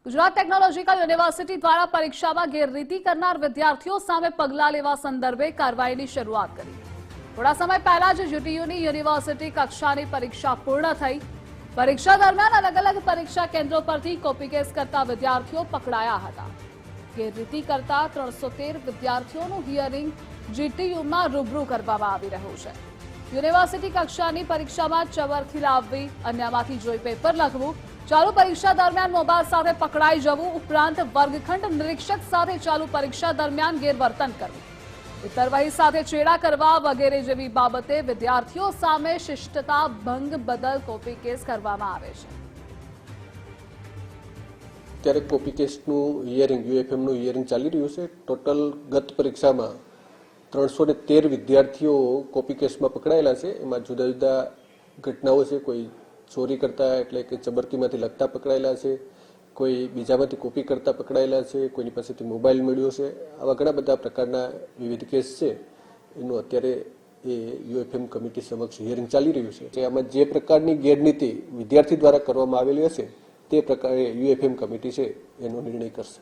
Gujarat technological university દ્વારા પરીક્ષામાં ગેરરીતિ કરનાર વિદ્યાર્થીઓ સામે પગલાં લેવા સંદર્ભે કાર્યવાહીની શરૂઆત કરી। થોડા સમય પહેલા જ યુટીયુની યુનિવર્સિટી કક્ષાની પરીક્ષા પૂર્ણ થઈ। પરીક્ષા દરમિયાન અલગ અલગ પરીક્ષા કેન્દ્રો પરથી કોપી કેસ કરતા વિદ્યાર્થીઓ પકડાયા હતા। ગેરરીતિ કરતા 313 વિદ્યાર્થીઓનું હિયરિંગ જીટીયુમાં રૂબરૂ કરવામાં આવી રહ્યું છે। યુનિવર્સિટી કક્ષાની પરીક્ષામાં ચબરખી લાવવી, અન્યમાંથી જોઈ પેપર લખવું, ચાલુ પરીક્ષા દરમિયાન મોબાઈલ સાથે પકડાઈ જવું, ઉપરાંત વર્ગખંડ નિરીક્ષક સાથે ચાલુ પરીક્ષા દરમિયાન ગેરવર્તન કરવું, ઉત્તરવહી સાથે છેડા કરવા વગેરે જેવી બાબતે વિદ્યાર્થીઓ સામે શિષ્ટતા ભંગ બદલ કોપી કેસ કરવામાં આવે છે। ત્યારે કોપી કેસનું હિયરિંગ યુએફએમનું હિયરિંગ ચાલી રહ્યું છે। ટોટલ ગત પરીક્ષામાં 313 વિદ્યાર્થીઓ કોપી કેસમાં પકડાયેલા છે। એમાં જુદા જુદા ઘટનાઓ છે। કોઈ ચોરી કરતા એટલે કે ચબરકીમાંથી લખતા પકડાયેલા છે, કોઈ બીજામાંથી કોપી કરતા પકડાયેલા છે, કોઈની પાસેથી મોબાઈલ મળ્યો છે। આવા ઘણા બધા પ્રકારના વિવિધ કેસ છે। એનું અત્યારે એ યુએફએમ કમિટી સમક્ષ હિયરિંગ ચાલી રહ્યું છે। આમાં જે પ્રકારની ગેરરીતિ વિદ્યાર્થી દ્વારા કરવામાં આવેલી હશે તે પ્રકારે યુએફએમ કમિટી છે એનો નિર્ણય કરશે।